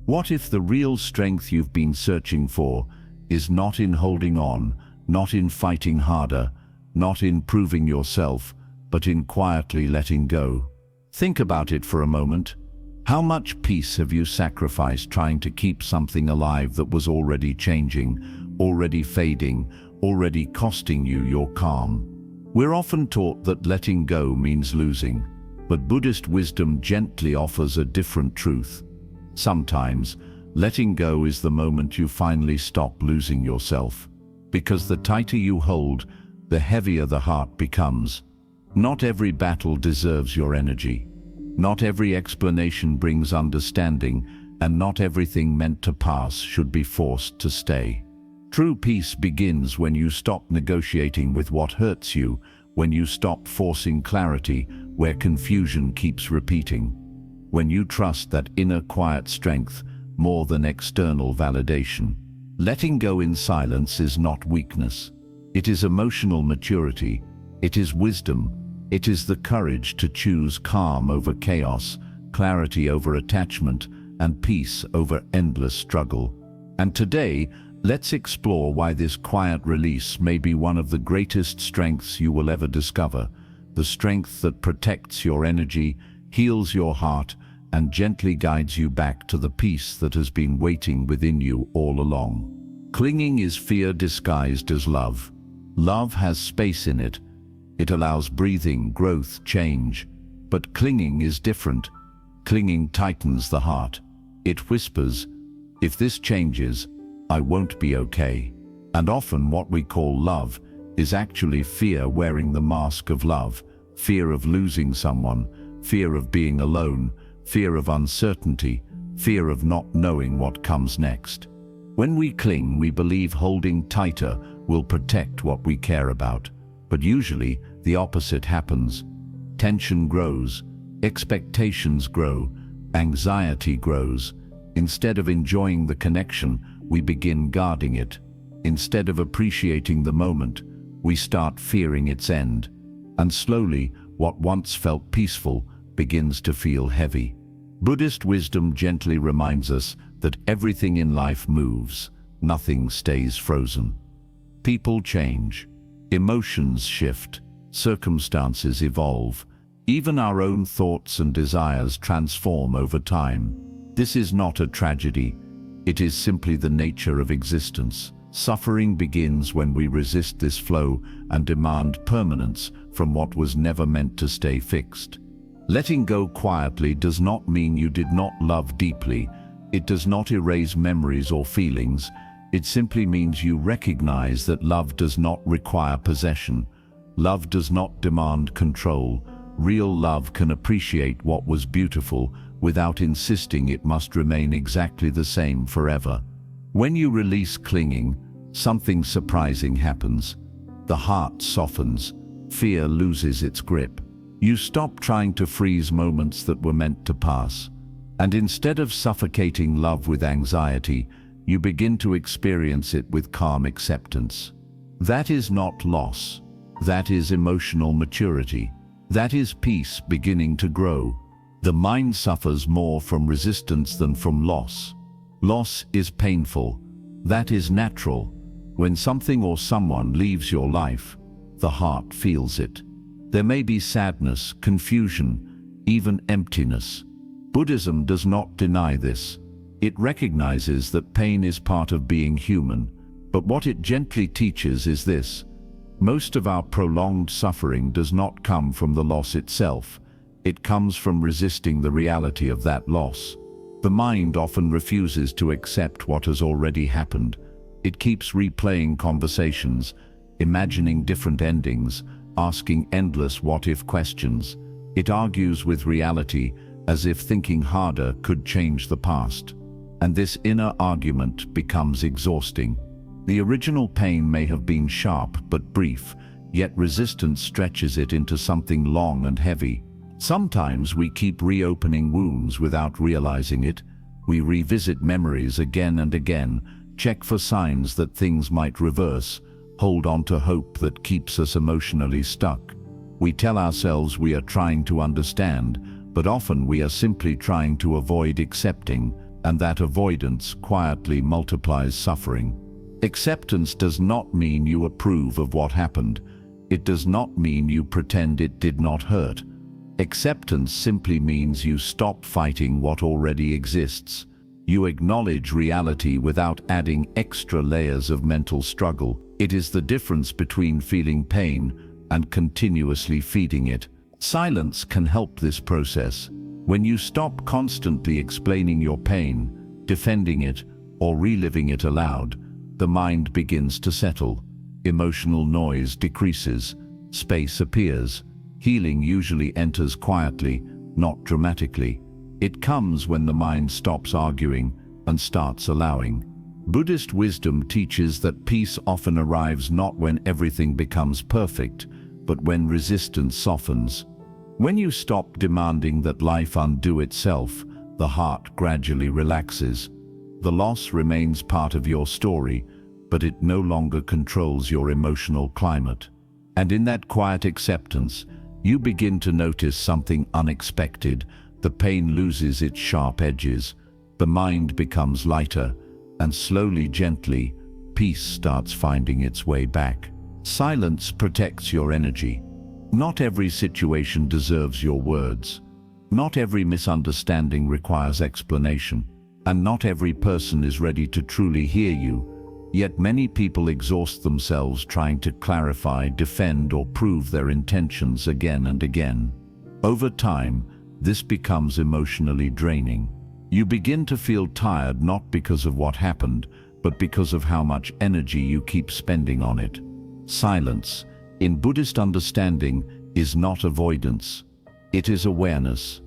What if the real strength you've been searching for is not in holding on, not in fighting harder, not in proving yourself, but in quietly letting go? Think about it for a moment. How much peace have you sacrificed trying to keep something alive that was already changing, already fading, already costing you your calm? We're often taught that letting go means losing, but Buddhist wisdom gently offers a different truth. Sometimes, letting go is the moment you finally stop losing yourself, because the tighter you hold, the heavier the heart becomes. Not every battle deserves your energy. Not every explanation brings understanding, and not everything meant to pass should be forced to stay. True peace begins when you stop negotiating with what hurts you, when you stop forcing clarity where confusion keeps repeating, when you trust that inner quiet strength more than external validation. Letting go in silence is not weakness. It is emotional maturity. It is wisdom. It is the courage to choose calm over chaos, clarity over attachment, and peace over endless struggle. And today, let's explore why this quiet release may be one of the greatest strengths you will ever discover, the strength that protects your energy, heals your heart, and gently guides you back to the peace that has been waiting within you all along. Clinging is fear disguised as love. Love has space in it. It allows breathing, growth, change. But clinging is different. Clinging tightens the heart. It whispers, if this changes, I won't be okay. And often what we call love is actually fear wearing the mask of love, fear of losing someone, fear of being alone, fear of uncertainty, fear of not knowing what comes next. When we cling, we believe holding tighter will protect what we care about. But usually, the opposite happens. Tension grows, expectations grow, anxiety grows. Instead of enjoying the connection, we begin guarding it. Instead of appreciating the moment, we start fearing its end. And slowly, what once felt peaceful begins to feel heavy. Buddhist wisdom gently reminds us that everything in life moves, nothing stays frozen. People change, emotions shift, circumstances evolve, even our own thoughts and desires transform over time. This is not a tragedy, it is simply the nature of existence. Suffering begins when we resist this flow and demand permanence from what was never meant to stay fixed. Letting go quietly does not mean you did not love deeply. It does not erase memories or feelings. It simply means you recognize that love does not require possession. Love does not demand control. Real love can appreciate what was beautiful without insisting it must remain exactly the same forever. When you release clinging, something surprising happens. The heart softens. Fear loses its grip. You stop trying to freeze moments that were meant to pass. And instead of suffocating love with anxiety, you begin to experience it with calm acceptance. That is not loss. That is emotional maturity. That is peace beginning to grow. The mind suffers more from resistance than from loss. Loss is painful. That is natural. When something or someone leaves your life, the heart feels it. There may be sadness, confusion, even emptiness. Buddhism does not deny this. It recognizes that pain is part of being human, but what it gently teaches is this: most of our prolonged suffering does not come from the loss itself. It comes from resisting the reality of that loss. The mind often refuses to accept what has already happened. It keeps replaying conversations, imagining different endings, asking endless what-if questions. It argues with reality as if thinking harder could change the past. And this inner argument becomes exhausting. The original pain may have been sharp but brief, yet resistance stretches it into something long and heavy. Sometimes we keep reopening wounds without realizing it. We revisit memories again and again, check for signs that things might reverse, hold on to hope that keeps us emotionally stuck. We tell ourselves we are trying to understand, but often we are simply trying to avoid accepting. and that avoidance quietly multiplies suffering. Acceptance does not mean you approve of what happened. It does not mean you pretend it did not hurt. Acceptance simply means you stop fighting what already exists. You acknowledge reality without adding extra layers of mental struggle. It is the difference between feeling pain and continuously feeding it. Silence can help this process. When you stop constantly explaining your pain, defending it, or reliving it aloud, the mind begins to settle. Emotional noise decreases. Space appears. Healing usually enters quietly, not dramatically. It comes when the mind stops arguing and starts allowing. Buddhist wisdom teaches that peace often arrives not when everything becomes perfect, but when resistance softens. When you stop demanding that life undo itself, the heart gradually relaxes. The loss remains part of your story, but it no longer controls your emotional climate. And in that quiet acceptance, you begin to notice something unexpected. The pain loses its sharp edges, the mind becomes lighter, and slowly, gently, peace starts finding its way back. Silence protects your energy. Not every situation deserves your words. Not every misunderstanding requires explanation, and not every person is ready to truly hear you. Yet many people exhaust themselves trying to clarify, defend, or prove their intentions again and again. Over time, this becomes emotionally draining. You begin to feel tired not because of what happened, but because of how much energy you keep spending on it. Silence, in Buddhist understanding, is not avoidance. It is awareness.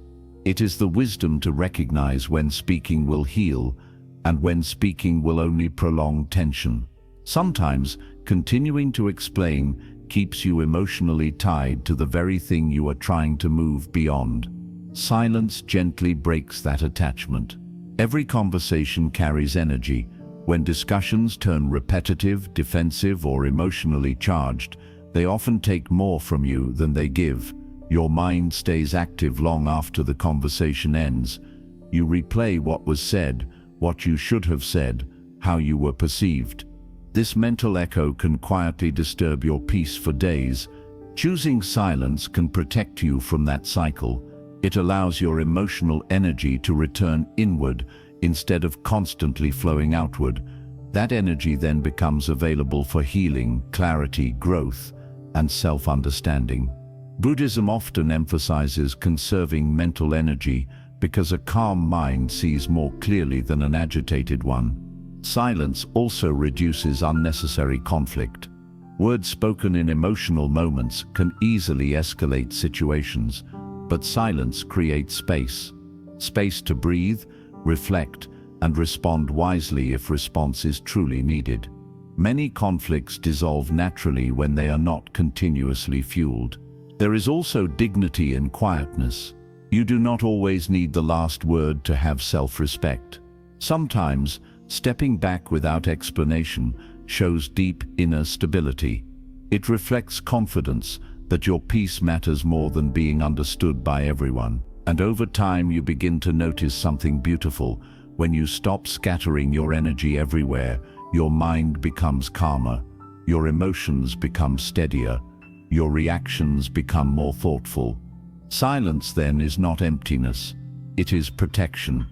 It is the wisdom to recognize when speaking will heal and when speaking will only prolong tension. Sometimes, continuing to explain keeps you emotionally tied to the very thing you are trying to move beyond. Silence gently breaks that attachment. Every conversation carries energy. When discussions turn repetitive, defensive, or emotionally charged, they often take more from you than they give. Your mind stays active long after the conversation ends. You replay what was said, what you should have said, how you were perceived. This mental echo can quietly disturb your peace for days. Choosing silence can protect you from that cycle. It allows your emotional energy to return inward instead of constantly flowing outward. That energy then becomes available for healing, clarity, growth, and self-understanding. Buddhism often emphasizes conserving mental energy because a calm mind sees more clearly than an agitated one. Silence also reduces unnecessary conflict. Words spoken in emotional moments can easily escalate situations, but silence creates space. Space to breathe, reflect, and respond wisely if response is truly needed. Many conflicts dissolve naturally when they are not continuously fueled. There is also dignity in quietness. You do not always need the last word to have self-respect. Sometimes, stepping back without explanation shows deep inner stability. It reflects confidence that your peace matters more than being understood by everyone. And over time you begin to notice something beautiful. When you stop scattering your energy everywhere, your mind becomes calmer, your emotions become steadier, your reactions become more thoughtful. Silence then is not emptiness. It is protection.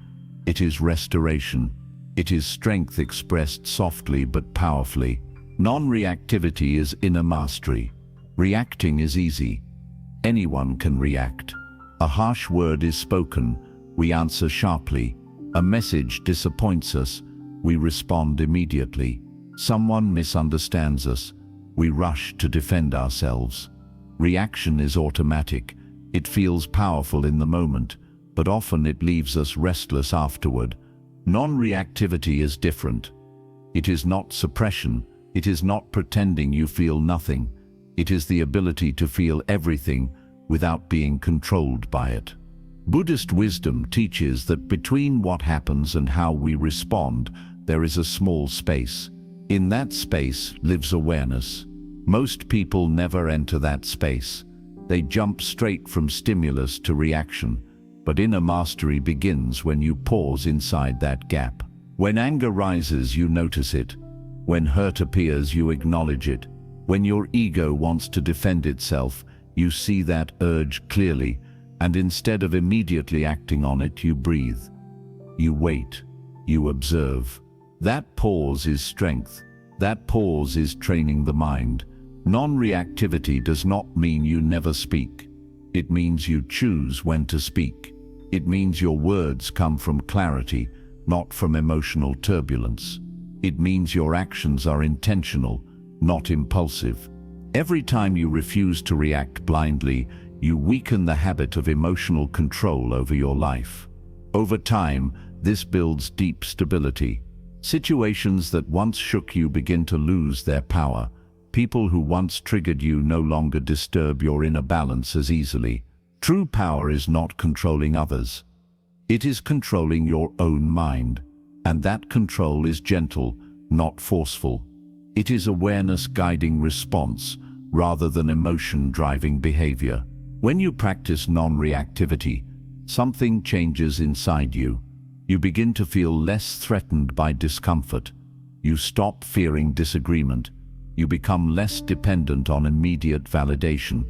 It is restoration. It is strength expressed softly but powerfully. Non-reactivity is inner mastery. Reacting is easy. Anyone can react. A harsh word is spoken, we answer sharply. A message disappoints us, we respond immediately. Someone misunderstands us, we rush to defend ourselves. Reaction is automatic. It feels powerful in the moment, but often it leaves us restless afterward. Non-reactivity is different. It is not suppression. It is not pretending you feel nothing. It is the ability to feel everything without being controlled by it. Buddhist wisdom teaches that between what happens and how we respond, there is a small space. In that space lives awareness. Most people never enter that space. They jump straight from stimulus to reaction. But inner mastery begins when you pause inside that gap. When anger rises, you notice it. When hurt appears, you acknowledge it. When your ego wants to defend itself, you see that urge clearly, and instead of immediately acting on it, you breathe. You wait. You observe. That pause is strength. That pause is training the mind. Non-reactivity does not mean you never speak. It means you choose when to speak. It means your words come from clarity, not from emotional turbulence. It means your actions are intentional, not impulsive. Every time you refuse to react blindly, you weaken the habit of emotional control over your life. Over time, this builds deep stability. Situations that once shook you begin to lose their power. People who once triggered you no longer disturb your inner balance as easily. True power is not controlling others. It is controlling your own mind. And that control is gentle, not forceful. It is awareness guiding response, rather than emotion driving behavior. When you practice non-reactivity, something changes inside you. You begin to feel less threatened by discomfort. You stop fearing disagreement. You become less dependent on immediate validation.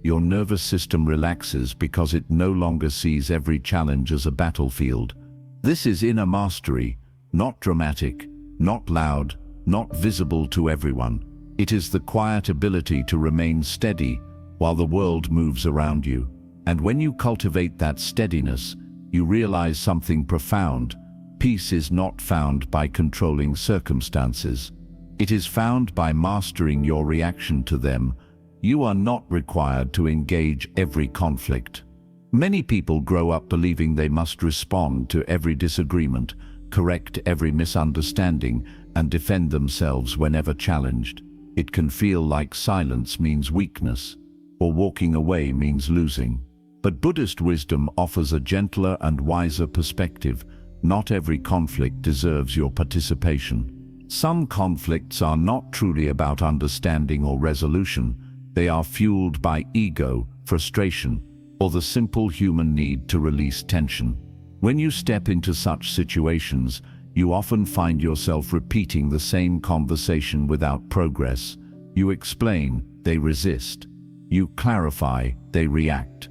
Your nervous system relaxes because it no longer sees every challenge as a battlefield. This is inner mastery, not dramatic, not loud, not visible to everyone. It is the quiet ability to remain steady while the world moves around you. And when you cultivate that steadiness, you realize something profound. Peace is not found by controlling circumstances. It is found by mastering your reaction to them. You are not required to engage every conflict. Many people grow up believing they must respond to every disagreement, correct every misunderstanding, and defend themselves whenever challenged. It can feel like silence means weakness, or walking away means losing. But Buddhist wisdom offers a gentler and wiser perspective. Not every conflict deserves your participation. Some conflicts are not truly about understanding or resolution. They are fueled by ego, frustration, or the simple human need to release tension. When you step into such situations, you often find yourself repeating the same conversation without progress. You explain, they resist. You clarify, they react.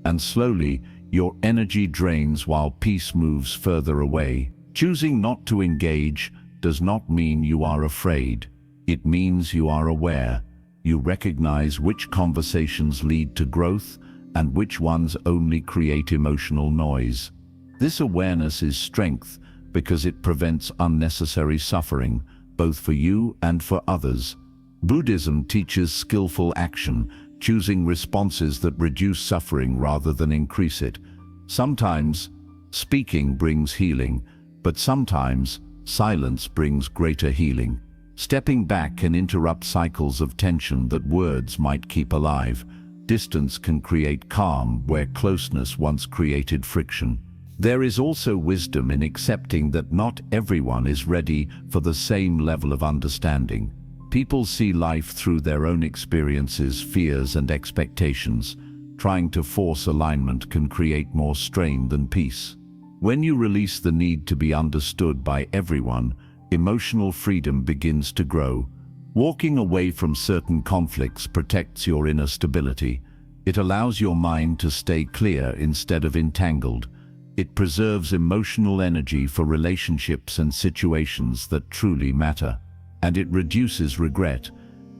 And slowly, your energy drains while peace moves further away. Choosing not to engage does not mean you are afraid. It means you are aware. You recognize which conversations lead to growth and which ones only create emotional noise. This awareness is strength because it prevents unnecessary suffering, both for you and for others. Buddhism teaches skillful action, choosing responses that reduce suffering rather than increase it. Sometimes, speaking brings healing, but sometimes, silence brings greater healing. Stepping back can interrupt cycles of tension that words might keep alive. Distance can create calm where closeness once created friction. There is also wisdom in accepting that not everyone is ready for the same level of understanding. People see life through their own experiences, fears, and expectations. Trying to force alignment can create more strain than peace. When you release the need to be understood by everyone, emotional freedom begins to grow. Walking away from certain conflicts protects your inner stability. It allows your mind to stay clear instead of entangled. It preserves emotional energy for relationships and situations that truly matter. And it reduces regret,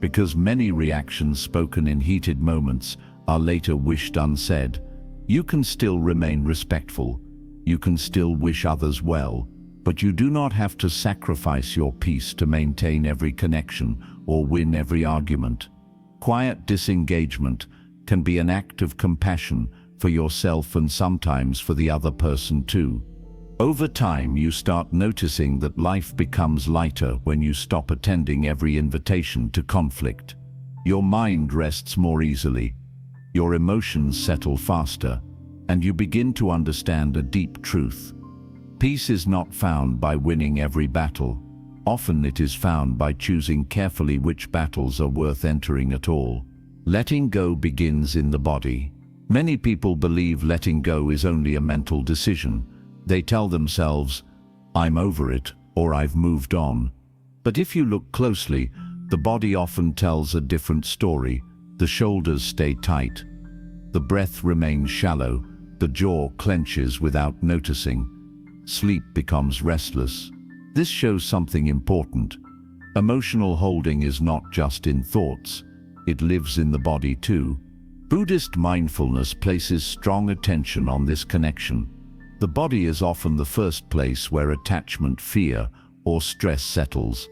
because many reactions spoken in heated moments are later wished unsaid. You can still remain respectful. You can still wish others well. But you do not have to sacrifice your peace to maintain every connection or win every argument. Quiet disengagement can be an act of compassion for yourself and sometimes for the other person too. Over time, you start noticing that life becomes lighter when you stop attending every invitation to conflict. Your mind rests more easily, your emotions settle faster, and you begin to understand a deep truth. Peace is not found by winning every battle. Often it is found by choosing carefully which battles are worth entering at all. Letting go begins in the body. Many people believe letting go is only a mental decision. They tell themselves, "I'm over it," or "I've moved on." But if you look closely, the body often tells a different story. The shoulders stay tight. The breath remains shallow. The jaw clenches without noticing. Sleep becomes restless. This shows something important. Emotional holding is not just in thoughts. It lives in the body too. Buddhist mindfulness places strong attention on this connection. The body is often the first place where attachment, fear, or stress settles.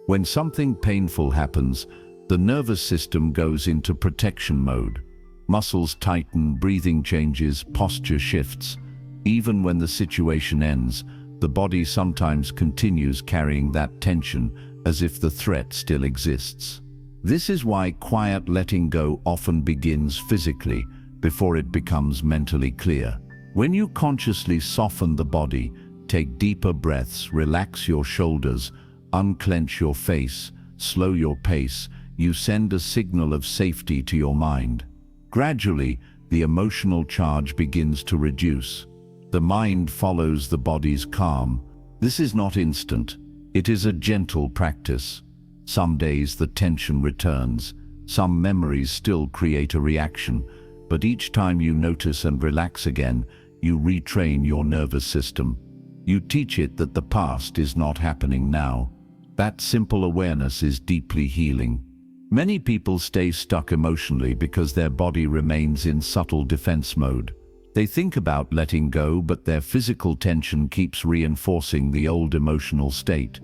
When something painful happens, the nervous system goes into protection mode. Muscles tighten, breathing changes, posture shifts. Even when the situation ends, the body sometimes continues carrying that tension as if the threat still exists. This is why quiet letting go often begins physically before it becomes mentally clear. When you consciously soften the body, take deeper breaths, relax your shoulders, unclench your face, slow your pace, you send a signal of safety to your mind. Gradually, the emotional charge begins to reduce. The mind follows the body's calm. This is not instant. It is a gentle practice. Some days the tension returns. Some memories still create a reaction. But each time you notice and relax again, you retrain your nervous system. You teach it that the past is not happening now. That simple awareness is deeply healing. Many people stay stuck emotionally because their body remains in subtle defense mode. They think about letting go, but their physical tension keeps reinforcing the old emotional state.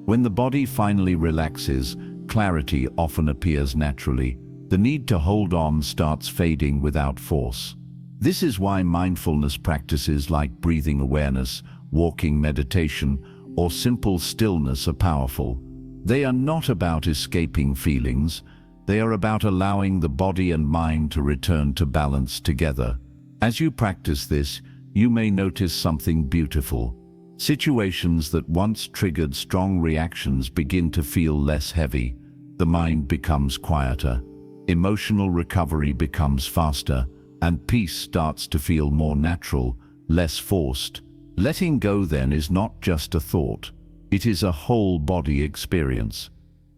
When the body finally relaxes, clarity often appears naturally. The need to hold on starts fading without force. This is why mindfulness practices like breathing awareness, walking meditation, or simple stillness are powerful. They are not about escaping feelings. They are about allowing the body and mind to return to balance together. As you practice this, you may notice something beautiful. Situations that once triggered strong reactions begin to feel less heavy. The mind becomes quieter. Emotional recovery becomes faster, and peace starts to feel more natural, less forced. Letting go then is not just a thought. It is a whole body experience.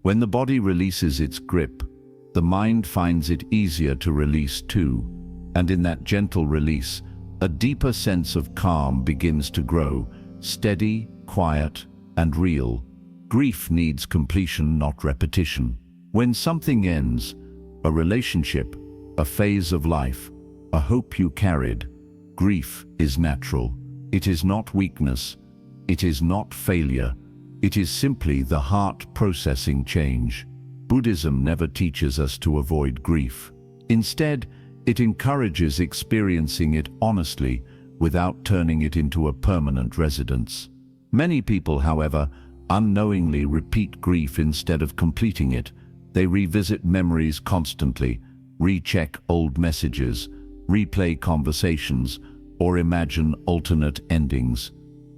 When the body releases its grip, the mind finds it easier to release too. And in that gentle release, a deeper sense of calm begins to grow, steady, quiet, and real. Grief needs completion, not repetition. When something ends, a relationship, a phase of life, a hope you carried, grief is natural. It is not weakness. It is not failure. It is simply the heart processing change. Buddhism never teaches us to avoid grief. Instead, it encourages experiencing it honestly without turning it into a permanent residence. Many people, however, unknowingly repeat grief instead of completing it. They revisit memories constantly, recheck old messages, replay conversations, or imagine alternate endings.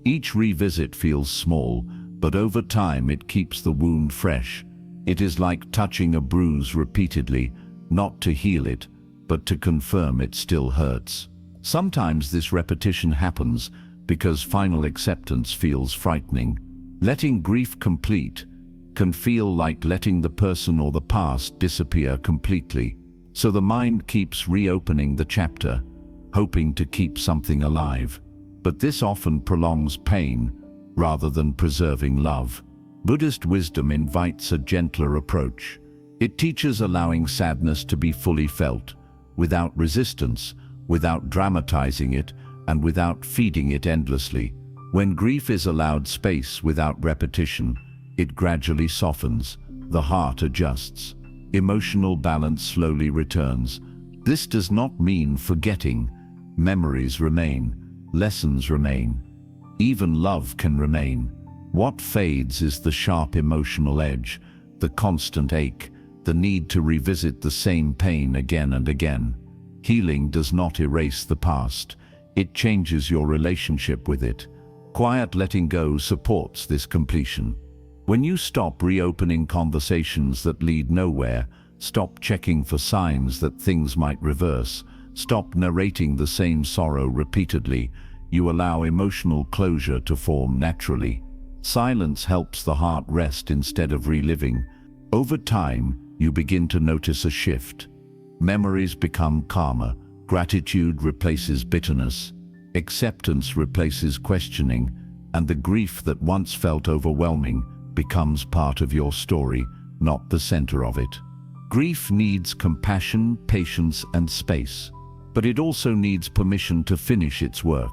Each revisit feels small, but over time it keeps the wound fresh. It is like touching a bruise repeatedly, not to heal it, but to confirm it still hurts. Sometimes this repetition happens because final acceptance feels frightening. Letting grief complete can feel like letting the person or the past disappear completely. So the mind keeps reopening the chapter, hoping to keep something alive. But this often prolongs pain rather than preserving love. Buddhist wisdom invites a gentler approach. It teaches allowing sadness to be fully felt, without resistance, without dramatizing it, and without feeding it endlessly. When grief is allowed space without repetition, it gradually softens, the heart adjusts, emotional balance slowly returns. This does not mean forgetting. Memories remain, lessons remain, even love can remain. What fades is the sharp emotional edge, the constant ache, the need to revisit the same pain again and again. Healing does not erase the past. It changes your relationship with it. Quiet letting go supports this completion. When you stop reopening conversations that lead nowhere, stop checking for signs that things might reverse, Stop narrating the same sorrow repeatedly. You allow emotional closure to form naturally. Silence helps the heart rest instead of reliving. Over time, you begin to notice a shift. Memories become calmer. Gratitude replaces bitterness. Acceptance replaces questioning. And the grief that once felt overwhelming becomes part of your story, not the center of it. Grief needs compassion, patience, and space. But it also needs permission to finish its work.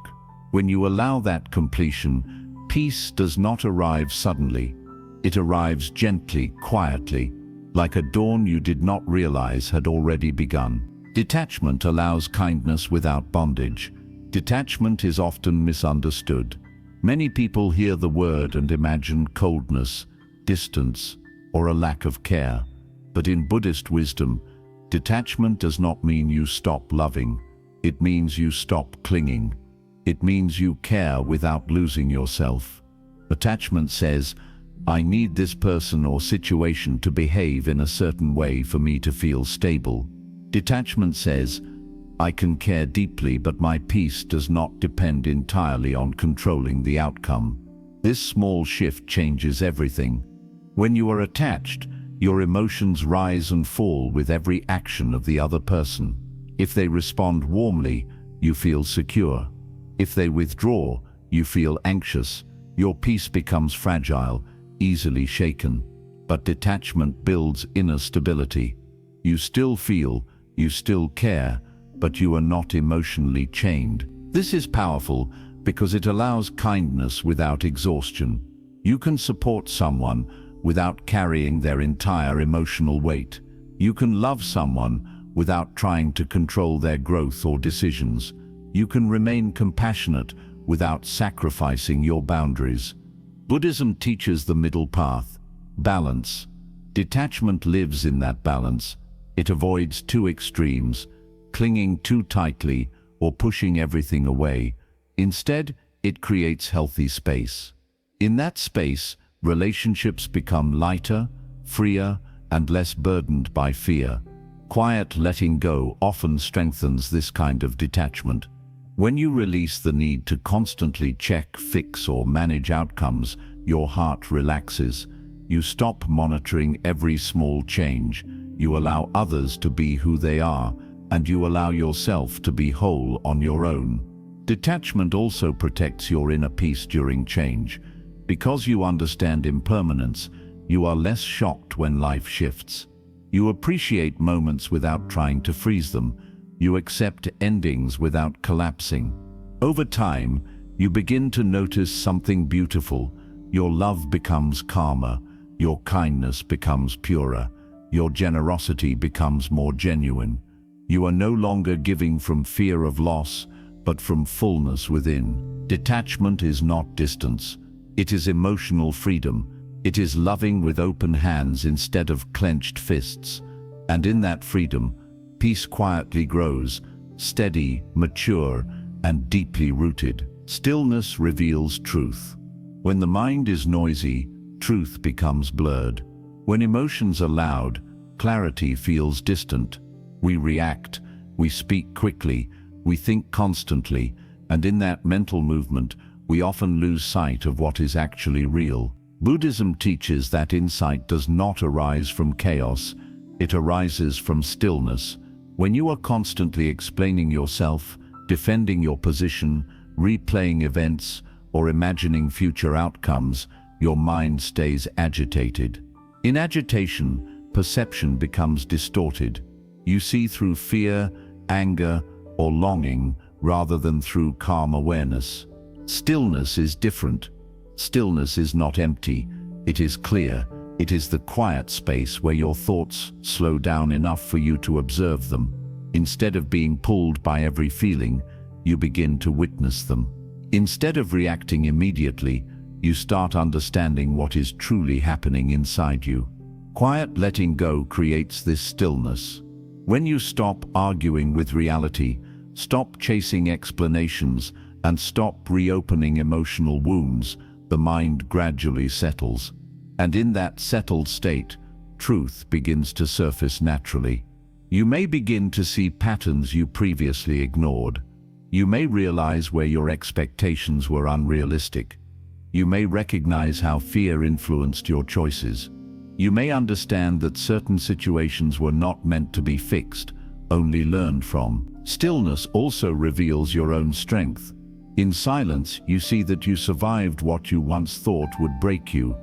When you allow that completion, peace does not arrive suddenly. It arrives gently, quietly, like a dawn you did not realize had already begun. Detachment allows kindness without bondage. Detachment is often misunderstood. Many people hear the word and imagine coldness, distance, or a lack of care. But in Buddhist wisdom, detachment does not mean you stop loving. It means you stop clinging. It means you care without losing yourself. Attachment says, I need this person or situation to behave in a certain way for me to feel stable. Detachment says, I can care deeply, but my peace does not depend entirely on controlling the outcome. This small shift changes everything. When you are attached, your emotions rise and fall with every action of the other person. If they respond warmly, you feel secure. If they withdraw, you feel anxious. Your peace becomes fragile, easily shaken. But detachment builds inner stability. You still feel, you still care, but you are not emotionally chained. This is powerful because it allows kindness without exhaustion. You can support someone without carrying their entire emotional weight. You can love someone without trying to control their growth or decisions. You can remain compassionate without sacrificing your boundaries. Buddhism teaches the middle path, balance. Detachment lives in that balance. It avoids two extremes, clinging too tightly or pushing everything away. Instead, it creates healthy space. In that space, relationships become lighter, freer, and less burdened by fear. Quiet letting go often strengthens this kind of detachment. When you release the need to constantly check, fix, or manage outcomes, your heart relaxes. You stop monitoring every small change. You allow others to be who they are, and you allow yourself to be whole on your own. Detachment also protects your inner peace during change. Because you understand impermanence, you are less shocked when life shifts. You appreciate moments without trying to freeze them. You accept endings without collapsing. Over time, you begin to notice something beautiful. Your love becomes calmer. Your kindness becomes purer. Your generosity becomes more genuine. You are no longer giving from fear of loss, but from fullness within. Detachment is not distance. It is emotional freedom. It is loving with open hands instead of clenched fists. And in that freedom, peace quietly grows, steady, mature, and deeply rooted. Stillness reveals truth. When the mind is noisy, truth becomes blurred. When emotions are loud, clarity feels distant. We react, we speak quickly, we think constantly, and in that mental movement, we often lose sight of what is actually real. Buddhism teaches that insight does not arise from chaos, it arises from stillness. When you are constantly explaining yourself, defending your position, replaying events, or imagining future outcomes, your mind stays agitated. In agitation, perception becomes distorted. You see through fear, anger, or longing rather than through calm awareness. Stillness is different. Stillness is not empty, it is clear. It is the quiet space where your thoughts slow down enough for you to observe them. Instead of being pulled by every feeling, you begin to witness them. Instead of reacting immediately, you start understanding what is truly happening inside you. Quiet letting go creates this stillness. When you stop arguing with reality, stop chasing explanations, and stop reopening emotional wounds, the mind gradually settles. And in that settled state, truth begins to surface naturally. You may begin to see patterns you previously ignored. You may realize where your expectations were unrealistic. You may recognize how fear influenced your choices. You may understand that certain situations were not meant to be fixed, only learned from. Stillness also reveals your own strength. In silence, you see that you survived what you once thought would break you.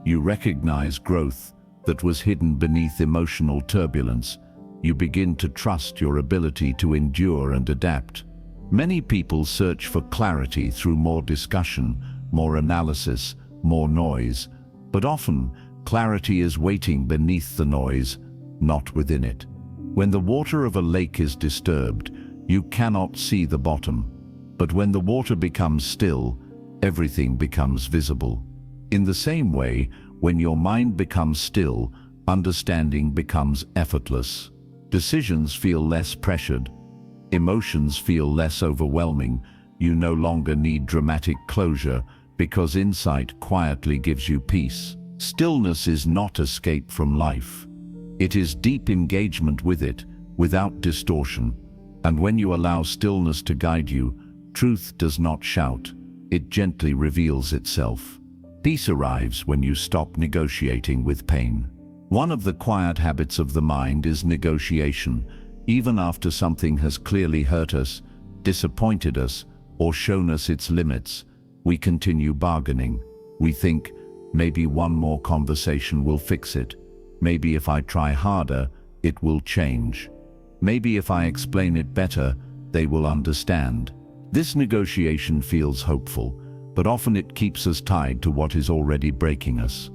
You recognize growth that was hidden beneath emotional turbulence. You begin to trust your ability to endure and adapt. Many people search for clarity through more discussion, more analysis, more noise, but often clarity is waiting beneath the noise, not within it. When the water of a lake is disturbed, you cannot see the bottom. But when the water becomes still, everything becomes visible. In the same way, when your mind becomes still, understanding becomes effortless. Decisions feel less pressured. Emotions feel less overwhelming. You no longer need dramatic closure because insight quietly gives you peace. Stillness is not escape from life. It is deep engagement with it, without distortion. And when you allow stillness to guide you, truth does not shout. It gently reveals itself. Peace arrives when you stop negotiating with pain. One of the quiet habits of the mind is negotiation. Even after something has clearly hurt us, disappointed us, or shown us its limits, we continue bargaining. We think, maybe one more conversation will fix it. Maybe if I try harder, it will change. Maybe if I explain it better, they will understand. This negotiation feels hopeful, but often it keeps us tied to what is already breaking us.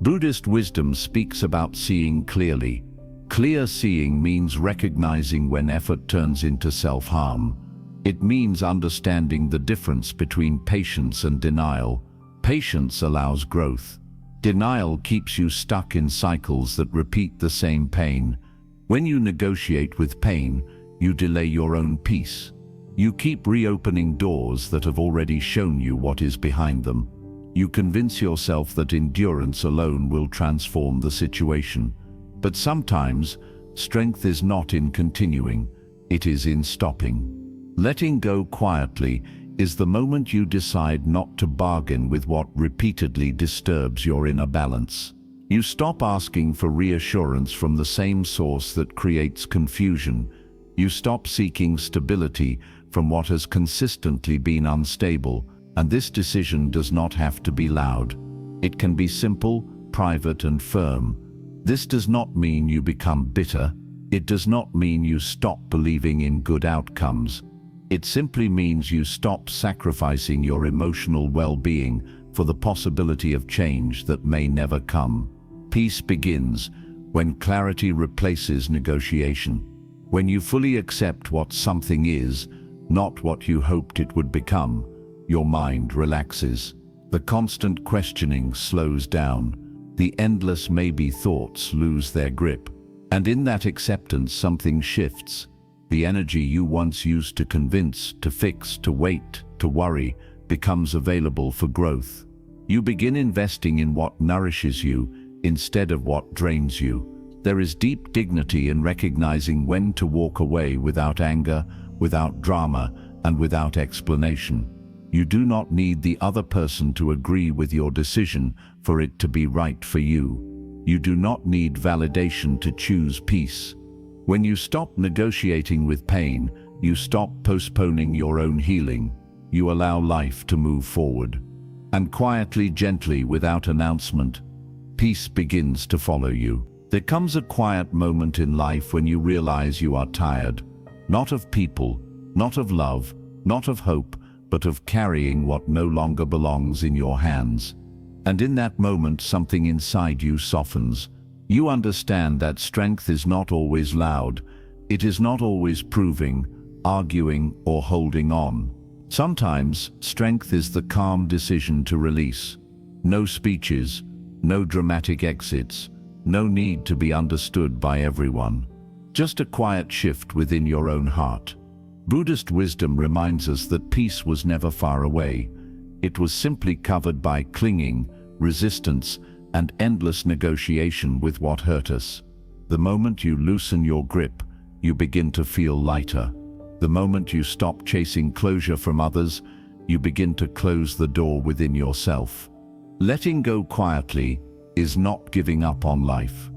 Buddhist wisdom speaks about seeing clearly. Clear seeing means recognizing when effort turns into self-harm. It means understanding the difference between patience and denial. Patience allows growth. Denial keeps you stuck in cycles that repeat the same pain. When you negotiate with pain, you delay your own peace. You keep reopening doors that have already shown you what is behind them. You convince yourself that endurance alone will transform the situation. But sometimes, strength is not in continuing, it is in stopping. Letting go quietly is the moment you decide not to bargain with what repeatedly disturbs your inner balance. You stop asking for reassurance from the same source that creates confusion. You stop seeking stability from what has consistently been unstable, and this decision does not have to be loud. It can be simple, private, and firm. This does not mean you become bitter. It does not mean you stop believing in good outcomes. It simply means you stop sacrificing your emotional well-being for the possibility of change that may never come. Peace begins when clarity replaces negotiation. When you fully accept what something is, not what you hoped it would become, your mind relaxes. The constant questioning slows down. The endless maybe thoughts lose their grip. And in that acceptance, something shifts. The energy you once used to convince, to fix, to wait, to worry, becomes available for growth. You begin investing in what nourishes you instead of what drains you. There is deep dignity in recognizing when to walk away without anger, without drama, and without explanation. You do not need the other person to agree with your decision for it to be right for you. You do not need validation to choose peace. When you stop negotiating with pain, you stop postponing your own healing. You allow life to move forward. And quietly, gently, without announcement, peace begins to follow you. There comes a quiet moment in life when you realize you are tired, not of people, not of love, not of hope, but of carrying what no longer belongs in your hands. And in that moment, something inside you softens. You understand that strength is not always loud. It is not always proving, arguing, or holding on. Sometimes, strength is the calm decision to release. No speeches, no dramatic exits, no need to be understood by everyone. Just a quiet shift within your own heart. Buddhist wisdom reminds us that peace was never far away. It was simply covered by clinging, resistance, and endless negotiation with what hurt us. The moment you loosen your grip, you begin to feel lighter. The moment you stop chasing closure from others, you begin to close the door within yourself. Letting go quietly is not giving up on life.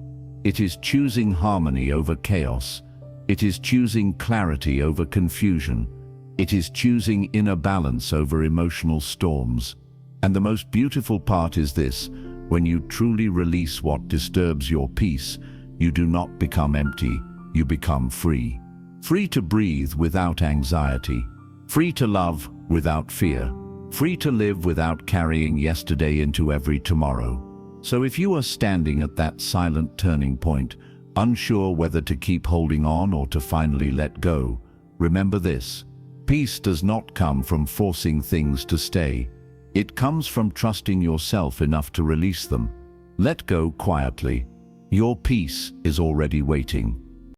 It is choosing harmony over chaos. It is choosing clarity over confusion. It is choosing inner balance over emotional storms. And the most beautiful part is this: when you truly release what disturbs your peace, you do not become empty, you become free. Free to breathe without anxiety. Free to love without fear. Free to live without carrying yesterday into every tomorrow. So if you are standing at that silent turning point, unsure whether to keep holding on or to finally let go, remember this: peace does not come from forcing things to stay. It comes from trusting yourself enough to release them. Let go quietly. Your peace is already waiting.